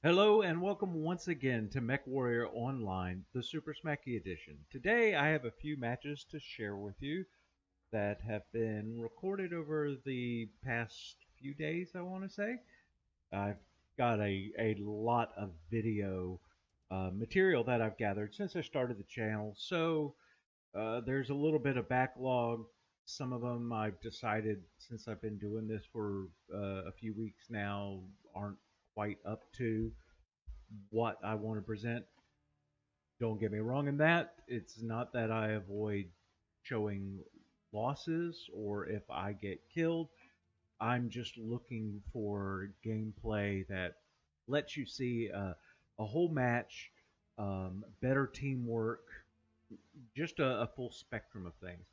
Hello and welcome once again to Mech Warrior Online, the Supersmacky edition. Today I have a few matches to share with you that have been recorded over the past few days, I want to say. I've got a lot of video material that I've gathered since I started the channel, so there's a little bit of backlog. Some of them I've decided, since I've been doing this for a few weeks now, aren't quite up to what I want to present. Don't get me wrong in that. It's not that I avoid showing losses or if I get killed. I'm just looking for gameplay that lets you see a whole match, better teamwork, just a full spectrum of things.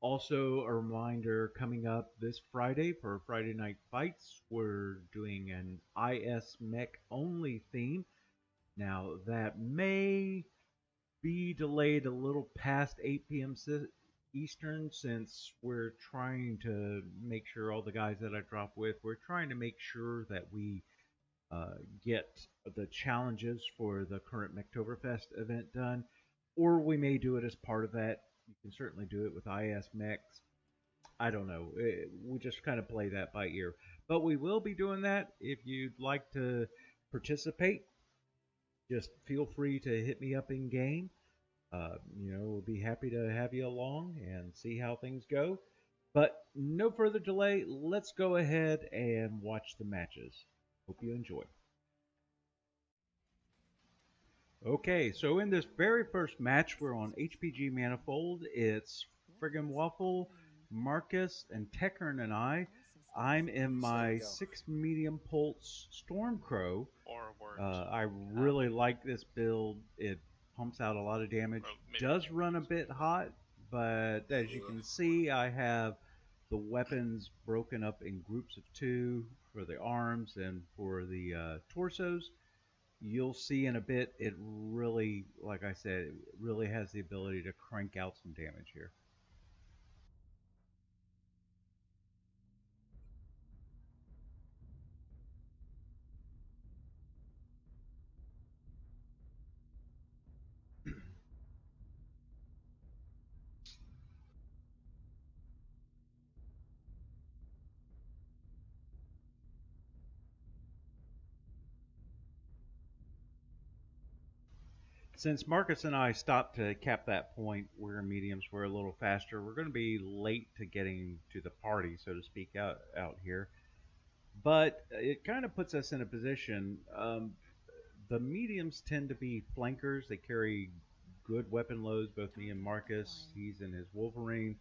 Also, a reminder, coming up this Friday for Friday Night Fights, we're doing an IS Mech only theme. Now, that may be delayed a little past 8 p.m. Eastern, since we're trying to make sure all the guys that I drop with, we're trying to make sure that we get the challenges for the current Mechtoberfest event done, or we may do it as part of that. You can certainly do it with IS Mechs. I don't know. We just kind of play that by ear. But we will be doing that. If you'd like to participate, just feel free to hit me up in game. We'll be happy to have you along and see how things go. But no further delay, let's go ahead and watch the matches. Hope you enjoy. Okay, so in this very first match, we're on HPG Manifold. It's FrigginWaffle, Marcus, and Tekurn and I'm in my 6 medium pulse Stromcrow. I really like this build. It pumps out a lot of damage. Does run a bit hot, but as you can see, I have the weapons broken up in groups of 2 for the arms and for the torsos. You'll see in a bit, it really, like I said, it really has the ability to crank out some damage here. Since Marcus and I stopped to cap that point where mediums were a little faster, we're going to be late to getting to the party, so to speak, out here. But it kind of puts us in a position. The mediums tend to be flankers. They carry good weapon loads. Both me and Marcus, he's in his Wolverine,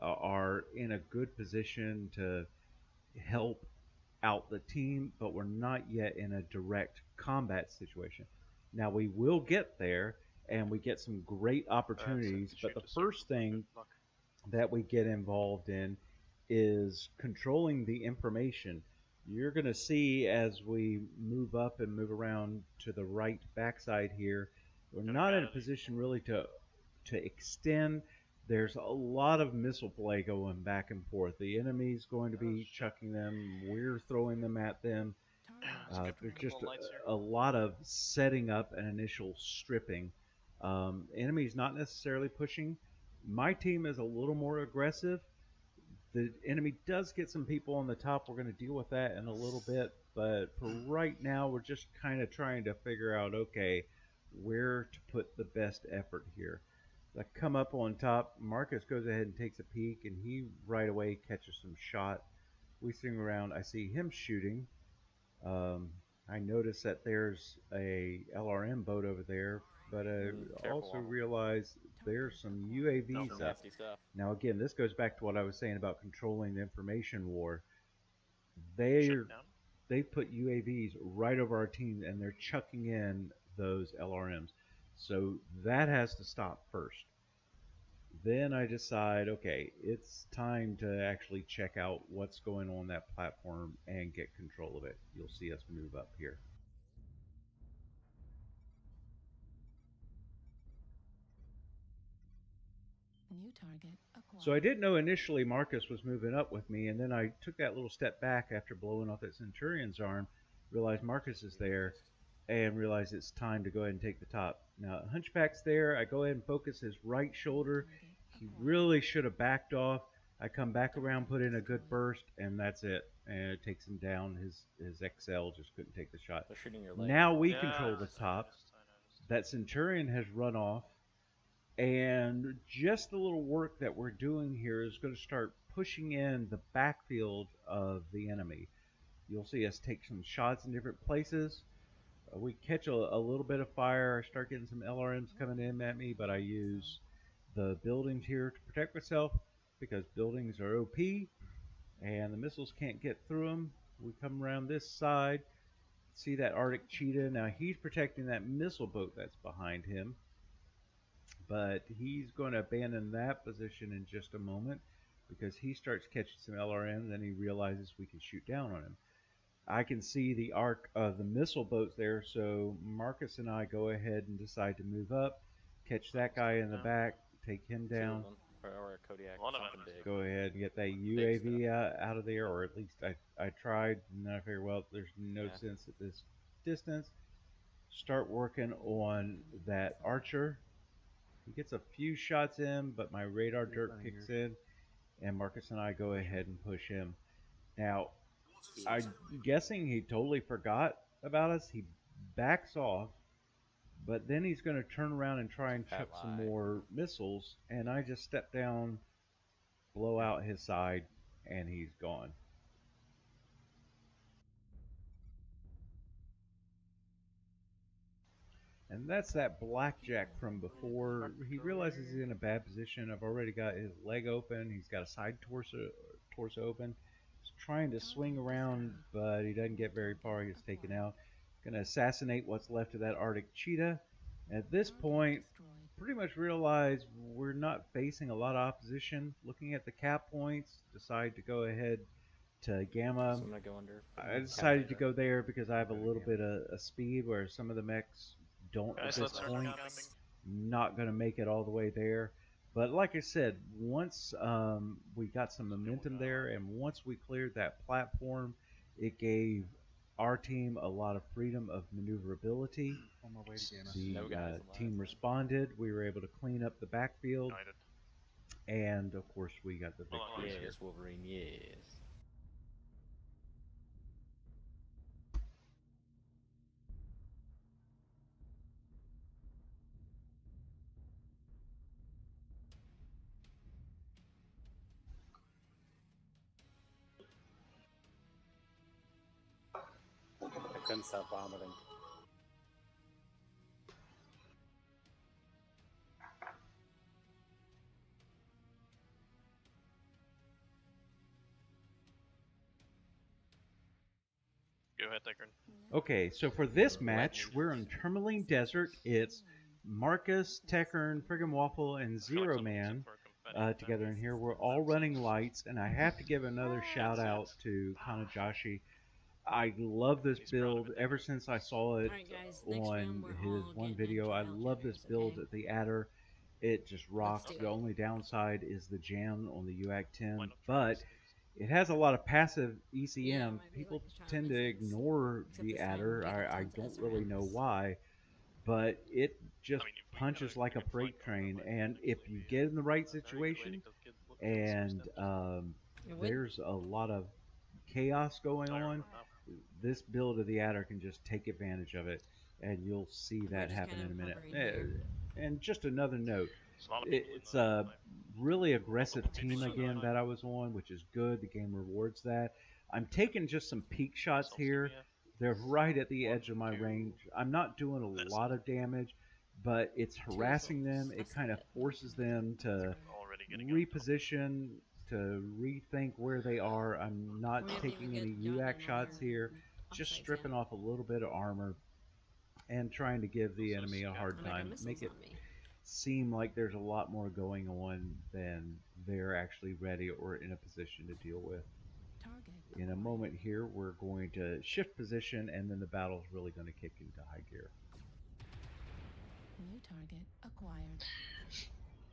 are in a good position to help out the team, but we're not yet in a direct combat situation. Now we will get there, and we get some great opportunities, but the first thing that we get involved in is controlling the information. You're going to see as we move up and move around to the right backside here, we're not in a position really to extend. There's a lot of missile play going back and forth. The enemy's going to be chucking them. We're throwing them at them. There's just a lot of setting up and initial stripping. Enemy's not necessarily pushing. My team is a little more aggressive. The enemy does get some people on the top. We're going to deal with that in a little bit. But for right now, we're just kind of trying to figure out, okay, where to put the best effort here. I come up on top. Marcus goes ahead and takes a peek, and he right away catches some shot. We swing around. I see him shooting. I notice that there's a LRM boat over there, but I also realize there's some UAVs up. Now again, this goes back to what I was saying about controlling the information war. They put UAVs right over our team, and they're chucking in those LRMs. So that has to stop first. then I decide, okay, it's time to actually check out what's going on that platform and get control of it. You'll see us move up here. New target acquired. So I didn't know initially Marcus was moving up with me, and then I took that little step back after blowing off that Centurion's arm, realized Marcus is there, and realized it's time to go ahead and take the top. Now, Hunchback's there. I go ahead and focus his right shoulder. He really should have backed off. I come back around, put in a good burst, and that's it. And it takes him down. His XL just couldn't take the shot. They're shooting your leg. Now we control the top. That Centurion has run off. And just the little work that we're doing here is going to start pushing in the backfield of the enemy. You'll see us take some shots in different places. We catch a little bit of fire. I start getting some LRMs coming in at me, but I use the buildings here to protect myself because buildings are OP and the missiles can't get through them. We come around this side, see that Arctic Cheetah. Now he's protecting that missile boat that's behind him, but he's going to abandon that position in just a moment because he starts catching some LRMs and he realizes we can shoot down on him. I can see the arc of the missile boats there, so Marcus and I go ahead and decide to move up, catch that guy in the back, take him down. Or a Kodiak, go ahead and get that UAV out of there, or at least I tried, and then I figured, well, there's no sense at this distance. Start working on that Archer. He gets a few shots in, but my radar dirt kicks in, and Marcus and I go ahead and push him. Now, I'm guessing he totally forgot about us. He backs off, but then he's going to turn around and try and chuck some more missiles, and I just step down, blow out his side, and he's gone. And that's that blackjack from before. He realizes he's in a bad position. I've already got his leg open. He's got a side torso open. He's trying to swing around, but he doesn't get very far. He gets taken out. Going to assassinate what's left of that Arctic Cheetah. At this point, pretty much realize we're not facing a lot of opposition. Looking at the cap points, decide to go ahead to Gamma. So I'm gonna go under. I decided to go there because I have a little bit of speed where some of the mechs don't at this point. Not going to make it all the way there. But like I said, once we got some momentum there and once we cleared that platform, it gave our team a lot of freedom of maneuverability. The team responded. We were able to clean up the backfield. And of course we got the victory. Yes, Wolverine, yes. I couldn't stop vomiting. Go ahead, Tekurn. Okay, so for this match, we're in Tourmaline Desert. It's Marcus, Tekurn, FrigginWaffle, and Zero Man together in here. We're all running lights, and I have to give another shout out to Kanajashi. I love this build ever since I saw it on his one video. I love this build at the Adder. It just rocks. The only downside is the jam on the UAC-10, but it has a lot of passive ECM. People tend to ignore the Adder. I don't really know why, but it just punches like a freight train. And if you get in the right situation, and there's a lot of chaos going on, this build of the Adder can just take advantage of it, and you'll see that happen in a minute. And just another note, it's a really aggressive team again that I was on, which is good. The game rewards that. I'm taking just some peek shots here. They're right at the edge of my range. I'm not doing a lot of damage, but it's harassing them. It kind of forces them to reposition, to rethink where they are. I'm not taking any UAC shots here, just stripping off a little bit of armor and trying to give the enemy a hard time. seem like there's a lot more going on than they're actually ready or in a position to deal with. Target In a moment here, we're going to shift position, and then the battle's really going to kick into high gear. New target acquired.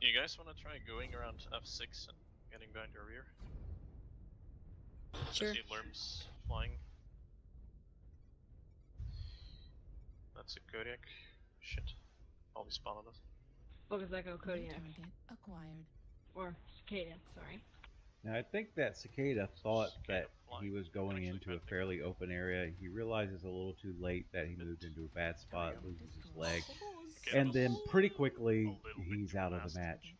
You guys want to try going around F6 and getting behind your rear? Sure. I see Lerms flying. That's a Kodiak. Shit. All these spawn on us. Focus Echo New Kodiak. target acquired. Or Cicada, sorry. Now, I think that Cicada thought Cicada that flying. he was going Actually, into a I think fairly open area. He realizes a little too late that he moved into a bad spot, loses his leg, and then pretty quickly he's out of the match.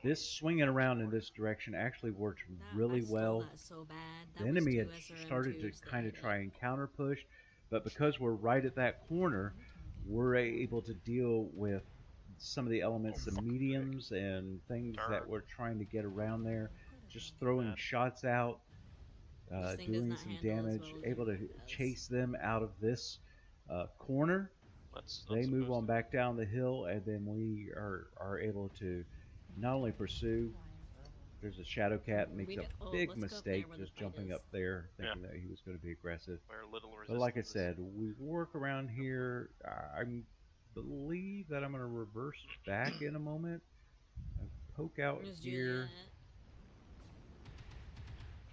This swinging around in this direction actually worked really well. The enemy had started to kind of try and counter push, but because we're right at that corner, we're able to deal with some of the elements of mediums and things that we're trying to get around there. Just throwing shots out, doing some damage, able to chase them out of this corner. They move on back down the hill, and then we are able to not only pursue. There's a Shadow Cat makes a big mistake just jumping up there, thinking that he was going to be aggressive. But like I said, we work around here. I believe that I'm going to reverse back in a moment and poke out here.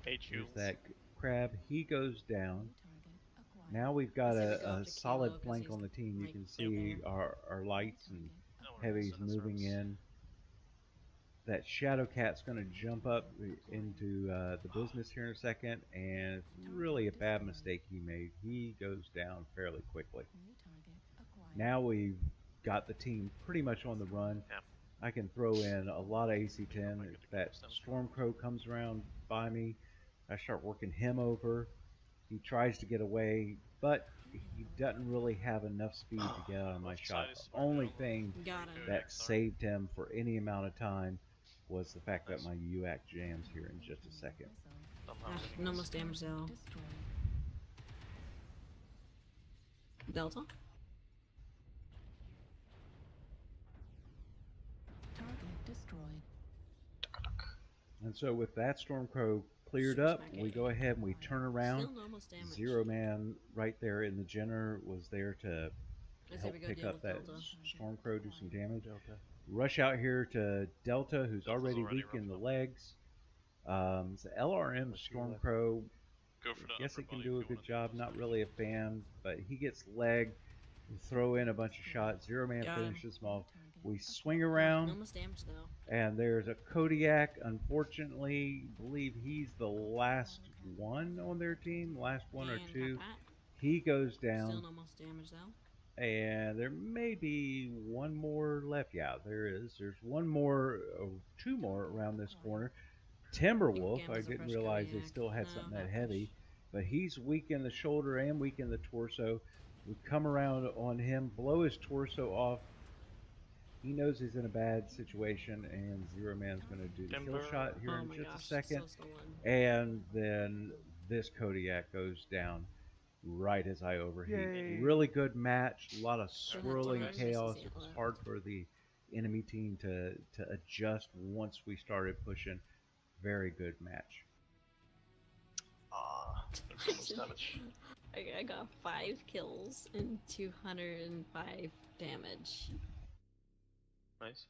There's that crab. He goes down. Now we've got a solid flank on the team. You can see our lights and heavies moving in. That Shadow Cat's going to jump up into the business here in a second, and it's really a bad mistake he made. He goes down fairly quickly. Now we've got the team pretty much on the run. I can throw in a lot of AC-10. If that Stromcrow comes around by me, I start working him over. He tries to get away, but he doesn't really have enough speed to get out of my shot. The only thing that saved him for any amount of time was the fact that my UAC jams here in just a second. No most damage though. Delta? Target destroyed. And so with that Stromcrow cleared up, we go ahead and we turn around. Still no most damage. Zero Man right there in the Jenner was there to Let's help have a go pick deal up with that Delta. Stormcrow, do some damage. Rush out here to Delta, who's already weak in the legs. It's the LRM Stormcrow. Go for the Guess upper it can body do a if you good wanna job. do Not this. really a fan, but he gets legged. We throw in a bunch of shots. Zero Man Got him. finishes him off. We swing No around, most damage though. and there's a Kodiak. Unfortunately, I believe he's the last one on their team, last one or And two. got that. He goes Still down. no most damage though. And there may be one more left. Yeah, there is. There's one more, two more around this corner. Timberwolf, I Gambles a didn't fresh realize they Kodiak. still had No, something not that heavy. fresh. But he's weak in the shoulder and weak in the torso. We come around on him, blow his torso off. He knows he's in a bad situation, and Zero Man's going to do the kill Timber. shot here Oh in my just gosh, a second. so stolen. And then this Kodiak goes down right as I overheat. Yay. Really good match. A lot of Sure, swirling that's chaos. nice. It was hard for the enemy team to adjust once we started pushing. Very good match. There's so much damage. I got 5 kills and 205 damage. Nice.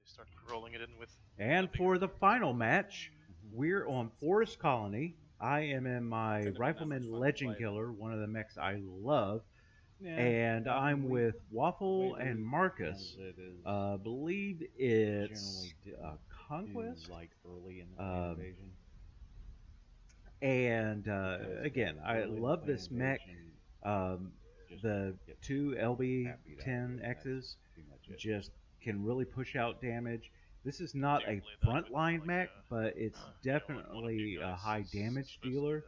They start rolling it in with. And for the final match, we're on Forest Colony. I am in my Couldn't have been that Rifleman much fun to Legend play. Killer, one of the mechs I love. And I'm with Waffle and Marcus. Believe it's Conquest. Like early in the Um, invasion. And again, I love this mech. The two LB-10Xs just can really push out damage. This is not a frontline mech, but it's definitely a high damage dealer.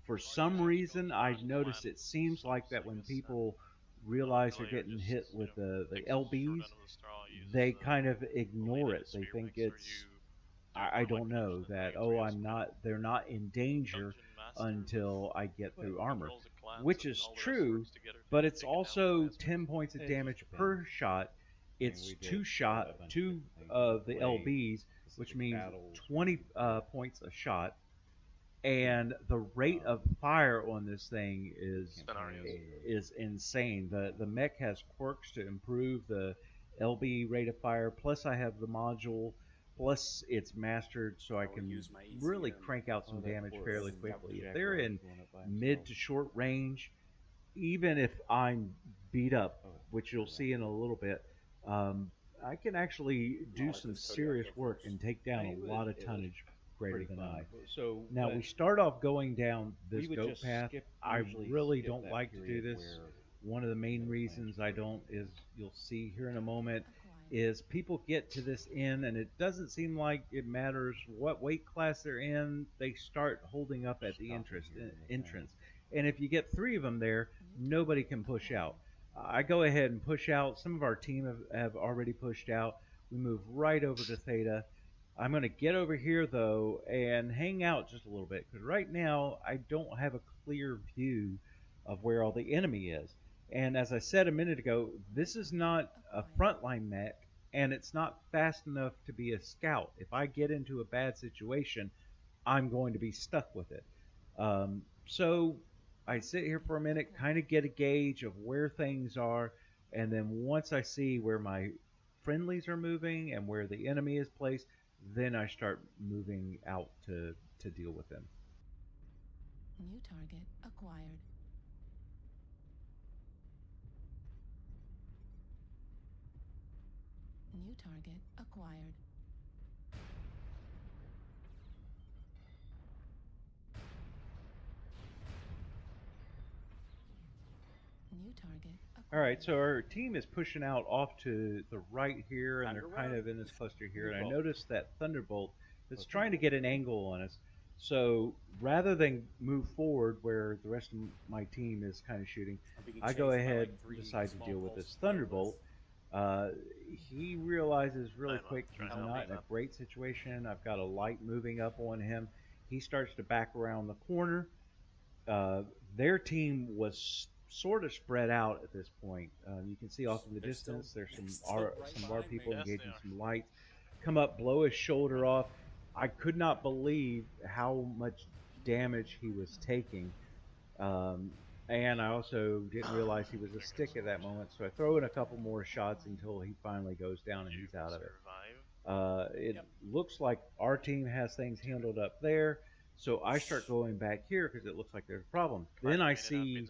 For some reason, I've noticed it seems like that when people realize they're getting hit with the LBs, they kind of ignore it. They think it's, I don't know, that, oh, they're not in danger until I get through armor. Which is true, but it's also 10 points of damage per shot, it's we did two a shot, bunch of two different things. of We the played LBs, which specific means battles, 20 points a shot. And the rate of fire on this thing Scenarios. is insane. The mech has quirks to improve the LB rate of fire. Plus, I have the module. Plus, it's mastered, so I I will can use my easy really gun. crank out some Oh, that damage poor fairly old quickly. If Jack they're Ross in going up by mid himself. to short range, even if I'm beat up, which you'll see in a little bit, I can actually do Marcus some Kodiak serious go work first. and take down It a was- lot of it was tonnage greater pretty than I. fun. So Now but we start off going down this we would goat just path. I usually really skip don't that like to do period this. where One of the main no reasons I plans don't were is you'll see here in a moment Acquired. is people get to this end and it doesn't seem like it matters what weight class they're in. They start holding up at the Stopping here and entrance. And if you get 3 of them there, nobody can push out. I go ahead and push out. Some of our team have already pushed out. We move right over to Theta. I'm going to get over here, though, and hang out just a little bit, because right now I don't have a clear view of where all the enemy is. And as I said a minute ago, this is not a frontline mech, and it's not fast enough to be a scout. If I get into a bad situation, I'm going to be stuck with it. So I sit here for a minute, kind of get a gauge of where things are, and then once I see where my friendlies are moving and where the enemy is placed, then I start moving out to deal with them. New target acquired. New target acquired. New target acquired. All right, so our team is pushing out off to the right here, and they're kind of in this cluster here. And I noticed that Thunderbolt is trying to get an angle on us. So rather than move forward where the rest of my team is kind of shooting, I'm being I go chased by, ahead, like, 3 decide to small deal with pulse this Thunderbolt. He realizes really I'm quick he's trying to help not him in a up. great situation. I've got a light moving up on him. He starts to back around the corner. Their team was sort of spread out at this point. You can see off in the They're distance still- there's some still R, right some R behind me. people Yes, they engaging are. some lights. Come up, blow his shoulder off. I could not believe how much damage he was taking. And I also didn't realize he was a stick at that moment, so I throw in a couple more shots until he finally goes down and he's out of it. Survive. It looks like our team has things handled up there, so I start going back here because it looks like there's a problem. Then I see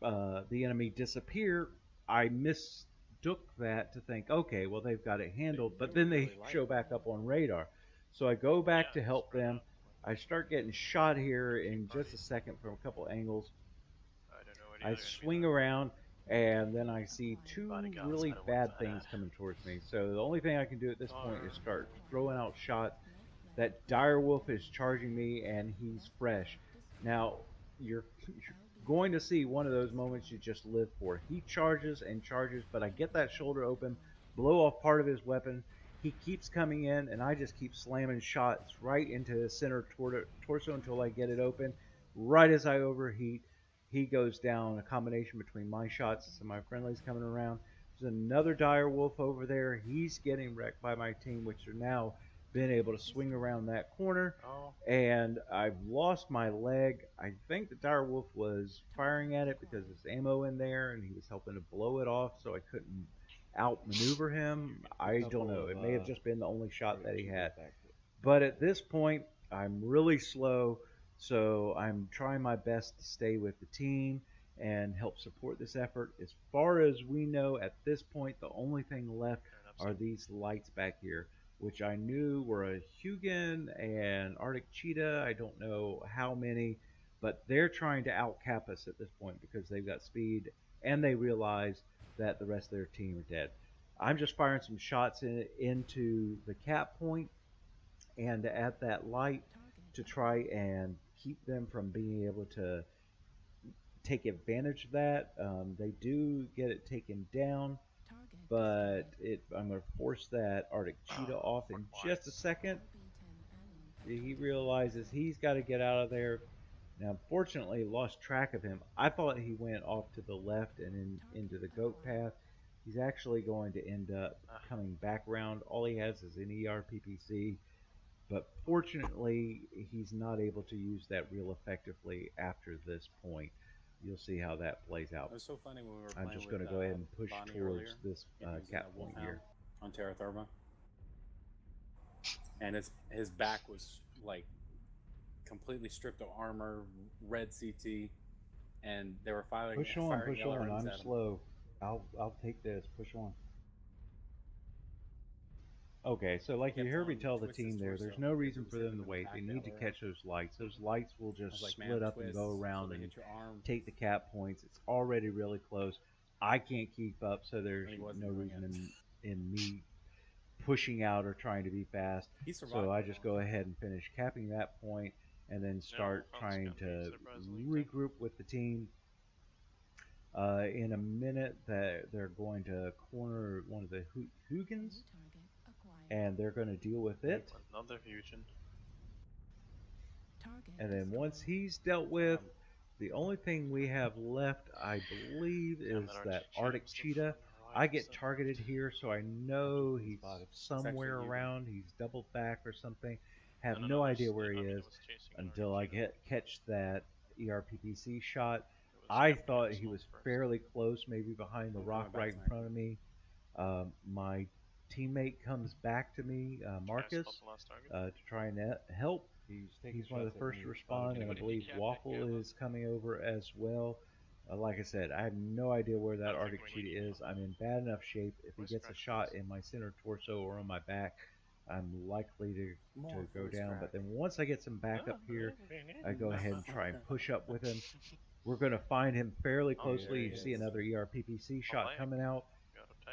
the enemy disappear. I mistook that to think, okay, well, they've got it handled, but then they show back up on radar. So I go back to help them. I start getting shot here in just a second from a couple angles. I don't know what I either swing around, and then I see 2 Bodyguards, really I don't want bad that. things coming towards me. So the only thing I can do at this point is start throwing out shots. That direwolf is charging me, and he's fresh. Now, you're going to see one of those moments you just live for. He charges and charges, but I get that shoulder open, blow off part of his weapon. He keeps coming in, and I just keep slamming shots right into his center torso until I get it open. Right as I overheat, he goes down. A combination between my shots and some of my friendlies coming around. There's another dire wolf over there. He's getting wrecked by my team, which are now been able to swing around that corner. Oh, And I've lost my leg. I think the dire wolf was firing at it because there's ammo in there, and he was helping to blow it off, so I couldn't outmaneuver him. I don't know. It may have just been the only shot that he had. But at this point, I'm really slow, so I'm trying my best to stay with the team and help support this effort. As far as we know, at this point, the only thing left are these lights back here, which I knew were a Hugin and Arctic Cheetah. I don't know how many, but they're trying to outcap us at this point because they've got speed and they realize that the rest of their team are dead. I'm just firing some shots into the cap point and at that light to try and keep them from being able to take advantage of that. They do get it taken down, but I'm going to force that Arctic Cheetah off in just a second. He realizes he's got to get out of there. Now, unfortunately, lost track of him. I thought he went off to the left and into the goat path. He's actually going to end up coming back around. All he has is an ERPPC, but fortunately, he's not able to use that real effectively after this point. You'll see how that plays out. It was so funny when we were I'm playing just going to with, go ahead and push Bonnie towards earlier, this and he was in cap that point Wolfhound here. on Terra Therma, and his back was like completely stripped of armor, red CT, and they were firing. Push on, firing push on. LRMs I'm at him. slow. I'll take this. Push on. Okay, so like you heard me tell the team there, there's no reason for them to wait. They need to catch those lights. Those lights will just split up and go around and take the cap points. It's already really close. I can't keep up, so there's no reason in me pushing out or trying to be fast. So I just go ahead and finish capping that point and then start trying to regroup with the team. In a minute, they're going to corner one of the Hugans, and they're going to deal with it. Another Hugin. And then once he's dealt with, the only thing we have left, I believe, is that Arctic Cheetah. I get targeted here, so I know he's somewhere around. He's doubled back or something. Have no idea where he is until I catch that ERPPC shot. I thought he was fairly close, maybe behind the rock right in front of me. My teammate comes back to me, Marcus, to try and help. He's one of the first to respond, and I believe Waffle is coming over as well. Like I said, I have no idea where that Arctic Cheetah is. I'm in bad enough shape. If he gets a shot in my center torso or on my back, I'm likely to go down. But then once I get some backup here, I go ahead and try and push up with him. We're going to find him fairly closely. You see another ERPPC shot coming out.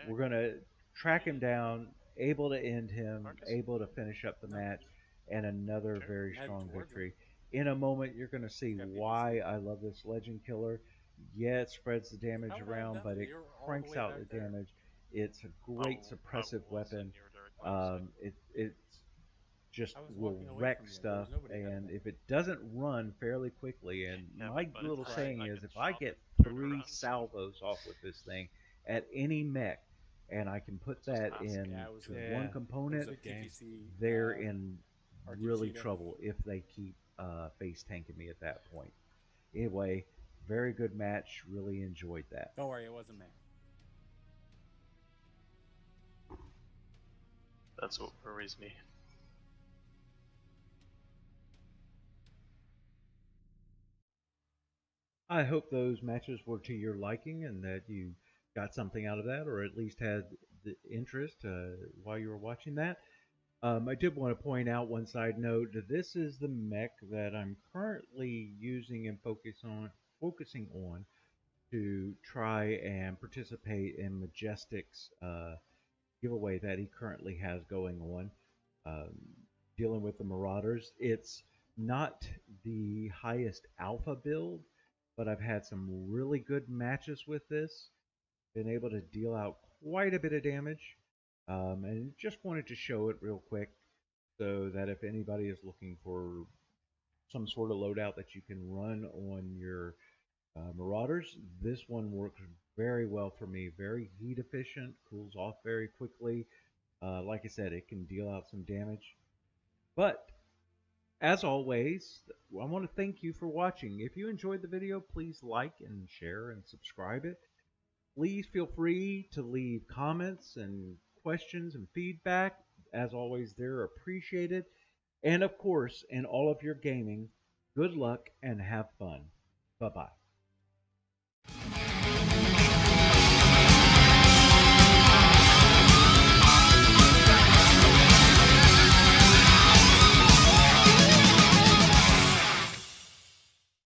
We're going to track him down, able to end him, able to finish up the match, and another very strong victory. In a moment, you're going to see why I love this Legend Killer. Yeah, it spreads the damage around, but it cranks out the damage. It's a great suppressive weapon. It just will wreck stuff, and if it doesn't run fairly quickly, and my little saying is, if I get 3 salvos off with this thing at any mech, and I can put that in to one component, they're in really trouble if they keep face tanking me at that point. Anyway, very good match. Really enjoyed that. Don't worry, it wasn't me. That's what worries me. I hope those matches were to your liking and that you got something out of that, or at least had the interest while you were watching that. I did want to point out one side note. This is the mech that I'm currently using and focusing on to try and participate in Majestic's giveaway that he currently has going on, dealing with the Marauders. It's not the highest alpha build, but I've had some really good matches with this. Been able to deal out quite a bit of damage, and just wanted to show it real quick so that if anybody is looking for some sort of loadout that you can run on your Marauders, this one works very well for me. Very heat efficient, cools off very quickly. Like I said, it can deal out some damage. But as always, I want to thank you for watching. If you enjoyed the video, please like and share and subscribe it. Please feel free to leave comments and questions and feedback. As always, they're appreciated. And of course, in all of your gaming, good luck and have fun. Bye-bye.